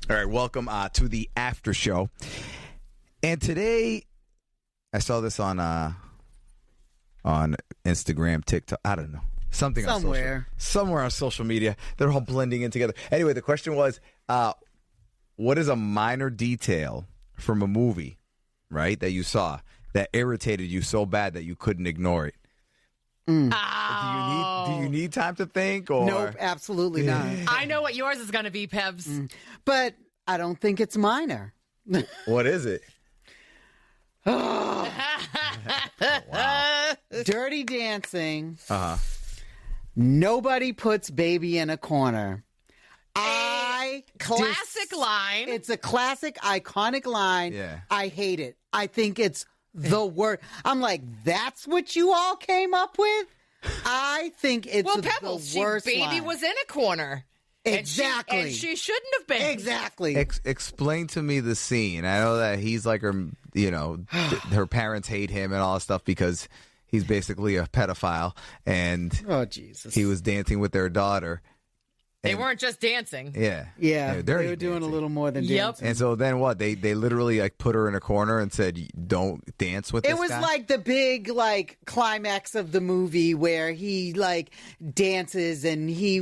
All right, welcome to the after show. And today, I saw this on Instagram, TikTok, I don't know, somewhere on social media. They're all blending in together. Anyway, the question was, what is a minor detail from a movie, right, that you saw that irritated you so bad that you couldn't ignore it? Oh. Do you need time to think? Or Nope, absolutely not. I know what yours is going to be, Pebs. But I don't think it's minor. What is it? Dirty Dancing. Uh-huh. Nobody puts baby in a corner. Classic line. It's a classic, iconic line. Yeah. I hate it. I think it's the worst. I'm like, that's what you all came up with? I think it's Pebbles, the worst baby line. was in a corner. Exactly. And she shouldn't have been. Exactly. Explain to me the scene. I know that he's like her, her parents hate him and all that stuff because he's basically a pedophile, and Oh, Jesus. he was dancing with their daughter. They weren't just dancing. Yeah. Yeah, they dirty were doing dancing. a little more than Yep. dancing. And so then what? They literally like put her in a corner and said, "Don't dance with this It was guy?" like the big climax of the movie where he dances and he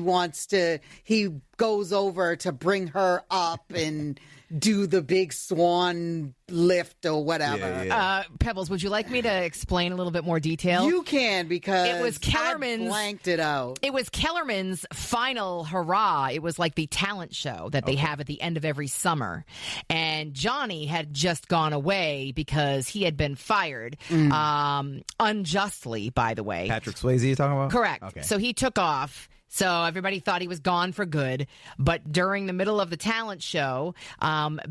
goes over to bring her up and do the big swan lift or whatever. Yeah. Pebbles, would you like me to explain a little bit more detail? You can, because It was Kellerman's- I blanked it out. It was Kellerman's final hurrah. It was like the talent show that they have at the end of every summer. And Johnny had just gone away because he had been fired, unjustly, by the way. Patrick Swayze you're talking about? Correct. Okay. So he took off. So everybody thought he was gone for good. But during the middle of the talent show,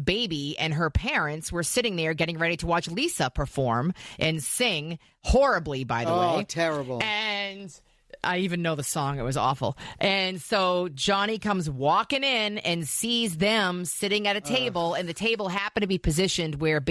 Baby and her parents were sitting there getting ready to watch Lisa perform and sing horribly, by the way. Oh, terrible. And I even know the song. It was awful. And so Johnny comes walking in and sees them sitting at a table, and the table happened to be positioned where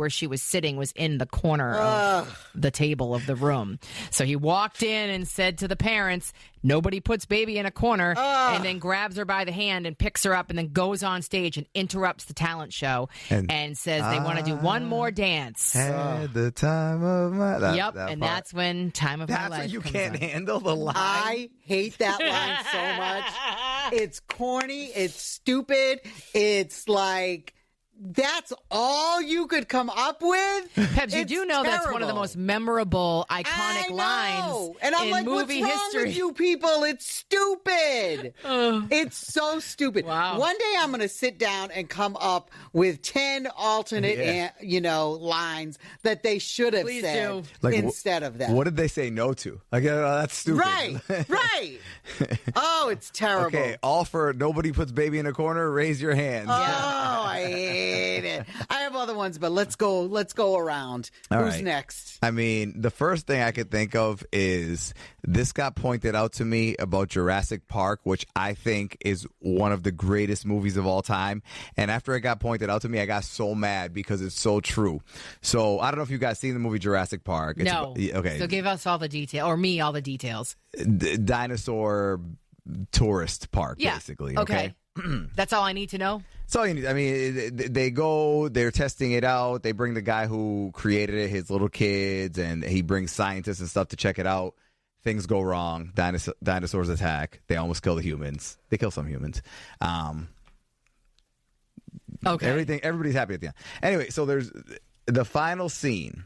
she was sitting was in the corner of the table of the room. So he walked in and said to the parents, "Nobody puts Baby in a corner," and then grabs her by the hand and picks her up and then goes on stage and interrupts the talent show and says they want to do one more dance. Had the time of my life. Yep, and that's when Time of My That's Life what you comes can't on. handle the line. I hate that line so much. It's corny. It's stupid. It's like, that's all you could come up with? Pebs, you It's do know that's one of the terrible. most memorable, iconic I know. lines And I'm in like, movie what's wrong history. with you people? It's stupid. It's so stupid. Wow. One day I'm going to sit down and come up with 10 alternate, lines that they should have Please said do. instead of that. What did they say no to? Like, that's stupid. Right, right. Oh, it's terrible. Okay, all for nobody puts Baby in a corner. Raise your hands. Oh, I hate it. I have other ones, but let's go around. All Who's right. next? I mean, the first thing I could think of is this got pointed out to me about Jurassic Park, which I think is one of the greatest movies of all time. And after it got pointed out to me, I got so mad because it's so true. So I don't know if you guys seen the movie Jurassic Park. No. Okay. So give us all the detail, or me all the details. Dinosaur tourist park, Yeah. basically. Okay. That's all I need to know? That's all you need. I mean, they go, they're testing it out. They bring the guy who created it, his little kids, and he brings scientists and stuff to check it out. Things go wrong. Dinosaurs attack. They almost kill the humans. They kill some humans. Okay. Everybody's happy at the end. Anyway, so there's the final scene,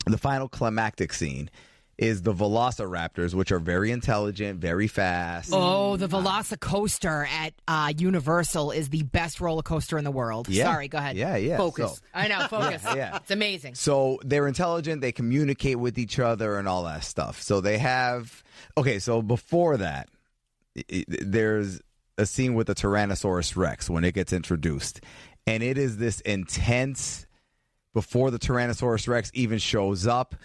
the final climactic scene is the Velociraptors, which are very intelligent, very fast. Oh, the Velocicoaster at Universal is the best roller coaster in the world. Yeah. Sorry, go ahead. Yeah. Focus. So, I know, focus. Yeah. It's amazing. So they're intelligent, they communicate with each other and all that stuff. So they have, okay, so before that, there's a scene with the Tyrannosaurus Rex when it gets introduced. And it is this intense, before the Tyrannosaurus Rex even shows up,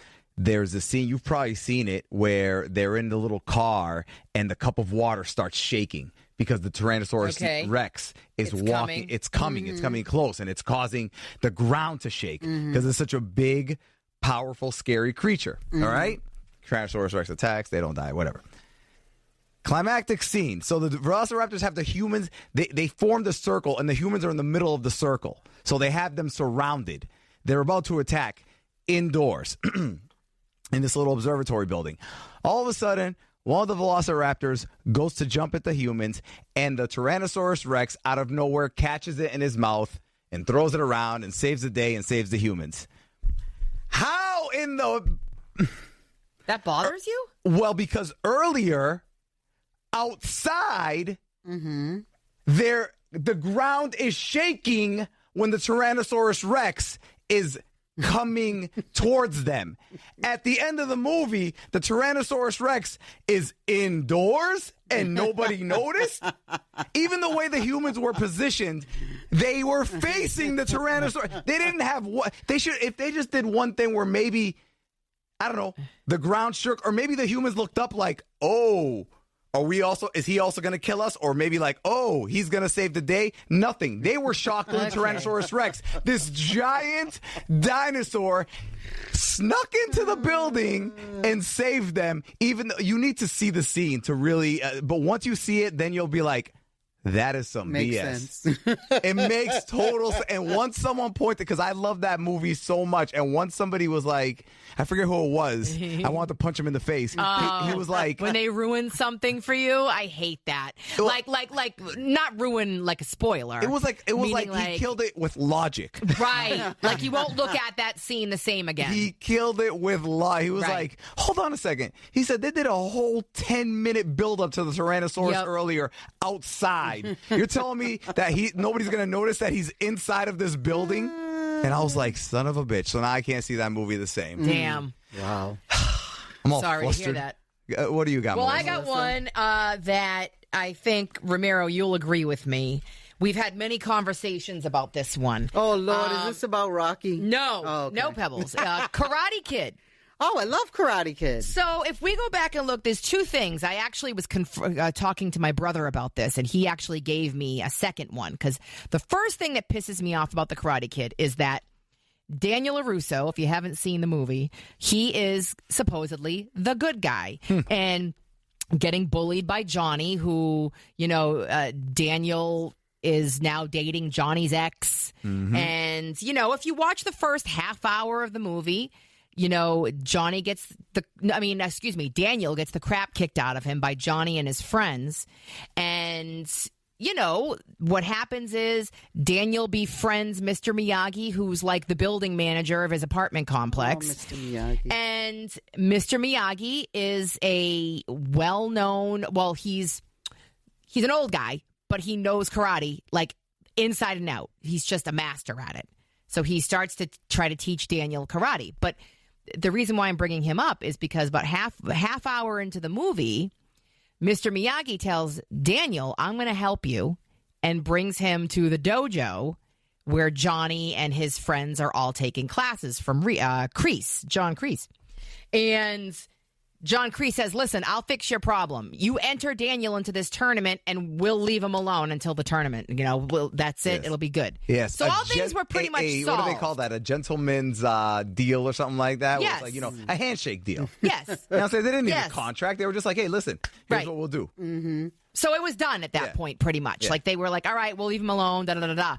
there's a scene, you've probably seen it, where they're in the little car and the cup of water starts shaking because the Tyrannosaurus Rex is walking. Coming. It's coming. It's coming close, and it's causing the ground to shake because it's such a big, powerful, scary creature. All right? Tyrannosaurus Rex attacks. They don't die, whatever. Climactic scene. So the velociraptors have the humans. They formed a circle, and the humans are in the middle of the circle. So they have them surrounded. They're about to attack indoors in this little observatory building. All of a sudden, one of the velociraptors goes to jump at the humans, and the Tyrannosaurus Rex, out of nowhere, catches it in his mouth and throws it around and saves the day and saves the humans. How in the... That bothers you? Well, because earlier, outside, the ground is shaking when the Tyrannosaurus Rex is coming towards them. At the end of the movie, the Tyrannosaurus Rex is indoors and nobody noticed. Even the way the humans were positioned, they were facing the Tyrannosaurus. They didn't have what they should. If they just did one thing where maybe, I don't know, the ground shook, or maybe the humans looked up like, oh, is he also going to kill us? Or maybe like, oh, he's going to save the day? Nothing. They were shocked when the Tyrannosaurus Rex, this giant dinosaur, snuck into the building and saved them. Even though you need to see the scene to really, but once you see it, then you'll be like, that is some Makes BS. sense. It makes total sense. And once someone pointed, because I love that movie so much, and once somebody was like, I forget who it was, I wanted to punch him in the face. He was like, when they ruin something for you, I hate that. Like not ruin like a spoiler. it was like Meaning he killed it with logic. Right. Like you won't look at that scene the same again. He killed it with lie. He was Right. like, hold on a second. He said they did a whole 10-minute build-up to the Tyrannosaurus earlier outside. You're telling me that nobody's going to notice that he's inside of this building? And I was like, son of a bitch. So now I can't see that movie the same. Damn. Wow. I'm all Sorry to hear flustered. that. What do you got, Well, Melissa? I got one that I think, Ramiro, you'll agree with me. We've had many conversations about this one. Oh, Lord, is this about Rocky? No, Oh, okay. no Pebbles. Karate Kid. Oh, I love Karate Kid. So if we go back and look, there's two things. I actually was talking to my brother about this, and he actually gave me a second one. Because the first thing that pisses me off about the Karate Kid is that Daniel LaRusso, if you haven't seen the movie, he is supposedly the good guy. And getting bullied by Johnny, who, Daniel is now dating Johnny's ex. And, if you watch the first half hour of the movie, Daniel gets the crap kicked out of him by Johnny and his friends. And, what happens is Daniel befriends Mr. Miyagi, who's like the building manager of his apartment complex. Oh, Mr. Miyagi. And Mr. Miyagi is a well-known, he's an old guy, but he knows karate like inside and out. He's just a master at it. So he starts to try to teach Daniel karate. But the reason why I'm bringing him up is because about half hour into the movie, Mr. Miyagi tells Daniel, I'm going to help you, and brings him to the dojo where Johnny and his friends are all taking classes from John Kreese. And John Kreese says, listen, I'll fix your problem. You enter Daniel into this tournament, and we'll leave him alone until the tournament. That's it. Yes. It'll be good. Yes. So all things were pretty much solved. What do they call that? A gentleman's deal or something like that? Yes. Where it's like, a handshake deal. Yes. They didn't need Yes. a contract. They were just like, hey, listen, here's Right. what we'll do. So it was done at that point, pretty much. Yeah. Like they were like, all right, we'll leave him alone, da-da-da-da.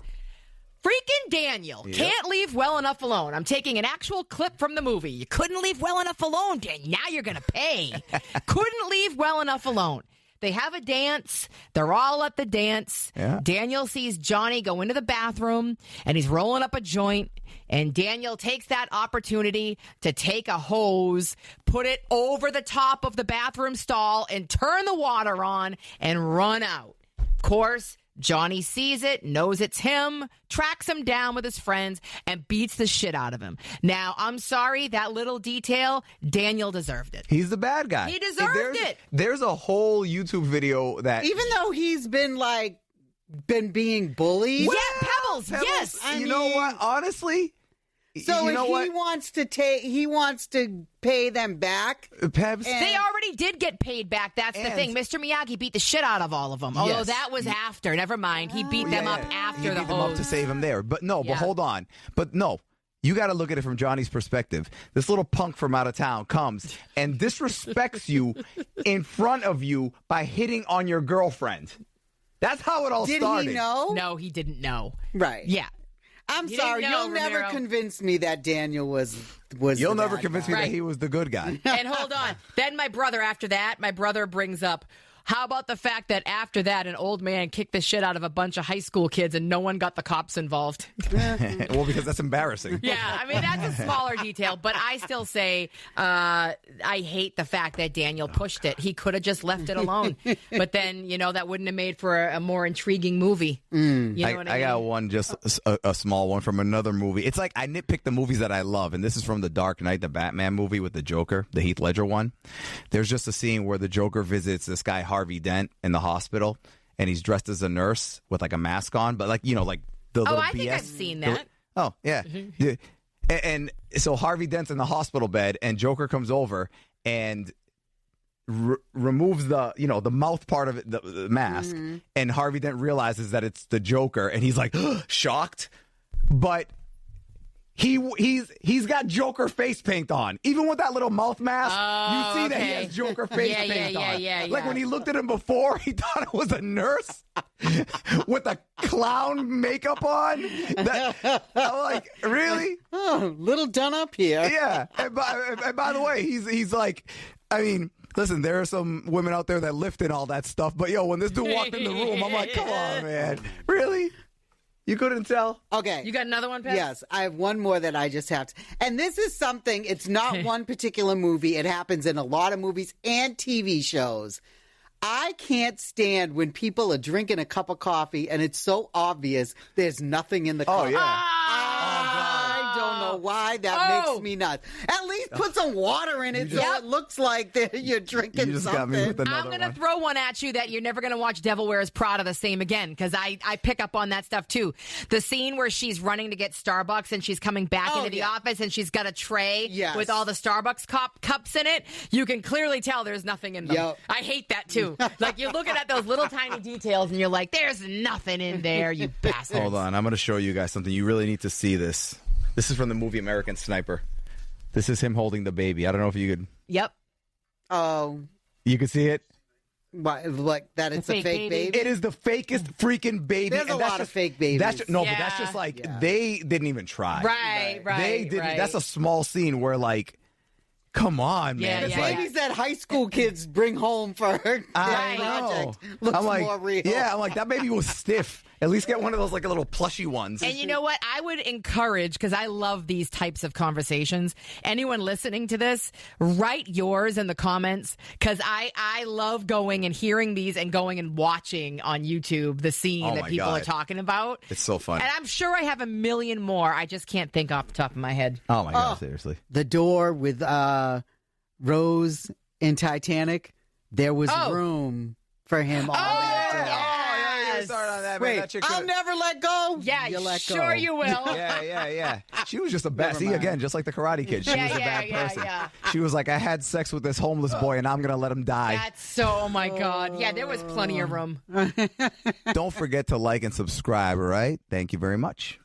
Freaking Daniel can't leave well enough alone. I'm taking an actual clip from the movie. You couldn't leave well enough alone, Daniel. Now you're going to pay. Couldn't leave well enough alone. They have a dance. They're all at the dance. Yeah. Daniel sees Johnny go into the bathroom, and he's rolling up a joint. And Daniel takes that opportunity to take a hose, put it over the top of the bathroom stall, and turn the water on and run out. Of course, Johnny sees it, knows it's him, tracks him down with his friends, and beats the shit out of him. Now, I'm sorry, that little detail, Daniel deserved it. He's the bad guy. He deserved it. There's a whole YouTube video that... Even though he's been being bullied. Yeah, Pebbles, yes. You know what? Honestly... So you know if he wants to pay them back. Pebs, They already did get paid back. That's the thing. Mr. Miyagi beat the shit out of all of them. Although Yes. that was after. Never mind. He beat them up after he the beat them up hose. to save him there. But no, Yeah. but hold on. But no, you got to look at it from Johnny's perspective. This little punk from out of town comes and disrespects you in front of you by hitting on your girlfriend. That's how it all started. Did he know? No, he didn't know. Right. Yeah. I'm You sorry. didn't know, You'll never Ramiro. convince me that Daniel was You'll the never bad convince guy. me that Right. he was the good guy. And hold on. Then my brother, after that, my brother brings up, how about the fact that after that, an old man kicked the shit out of a bunch of high school kids and no one got the cops involved? Well, because that's embarrassing. Yeah, I mean, that's a smaller detail, but I still say I hate the fact that Daniel pushed it. He could have just left it alone. But then, that wouldn't have made for a more intriguing movie. You know what I I mean? got one, just a small one from another movie. It's like I nitpick the movies that I love, and this is from The Dark Knight, the Batman movie with the Joker, the Heath Ledger one. There's just a scene where the Joker visits this guy Harvey Dent in the hospital, and he's dressed as a nurse with like a mask on, but like the little I BS. think I've seen that. Oh yeah, yeah. And so Harvey Dent's in the hospital bed, and Joker comes over and removes the the mouth part of it, the mask, and Harvey Dent realizes that it's the Joker, and he's like shocked, but he's got Joker face paint on, even with that little mouth mask. You see that he okay. has Joker face paint on. Yeah. Like when he looked at him before, he thought it was a nurse with a clown makeup on. I'm like, really? Oh, little done up here. Yeah. And by the way, he's like, I mean, listen, there are some women out there that lift in all that stuff, but when this dude walked in the room, I'm like, come on, man. Really? You couldn't tell? Okay. You got another one, Pat? Yes, I have one more that I just have to. And this is something, it's not one particular movie. It happens in a lot of movies and TV shows. I can't stand when people are drinking a cup of coffee and it's so obvious there's nothing in the cup. Oh, yeah. I don't know why that makes me nuts. At least put some water in it so it looks like that you're drinking You just something. got me with I'm another going to one. throw one at you that you're never going to watch Devil Wears Prada the same again, because I pick up on that stuff too. The scene where she's running to get Starbucks and she's coming back into the office and she's got a tray with all the Starbucks cups in it. You can clearly tell there's nothing in them. Yep. I hate that too. Like you're looking at those little tiny details and you're like, there's nothing in there, you bastard. Hold on. I'm going to show you guys something. You really need to see this. This is from the movie American Sniper. This is him holding the baby. I don't know if you could. Yep. Oh, You could see it? like that it's a fake baby? It is the fakest freaking baby. There's a and that's lot of just- fake babies. But that's Yeah. just like they didn't even try. Right. They didn't. Right. That's a small scene where like, come on, man. Yeah, It's yeah, like, Babies that high school kids bring home for their I project know. looks I'm like, more real. yeah, I'm like that baby was stiff. At least get one of those like little plushy ones. And you know what? I would encourage, because I love these types of conversations, anyone listening to this, write yours in the comments, because I love going and hearing these and going and watching on YouTube the scene Oh that my people God. are talking about. It's so fun. And I'm sure I have a million more. I just can't think off the top of my head. Oh my God, seriously. The door with Rose in Titanic, there was room for him on that door. You started on that, man. Wait, That chick I'll could've- never let go. Yeah, you let go. sure you will. Yeah. She was just a bad. Never See, mind. again, just like the Karate Kid. She Yeah, was a yeah, bad yeah, person. yeah. She was like, I had sex with this homeless boy, and I'm gonna let him die. That's so, oh my God. Yeah, there was plenty of room. Don't forget to like and subscribe. All right. Thank you very much.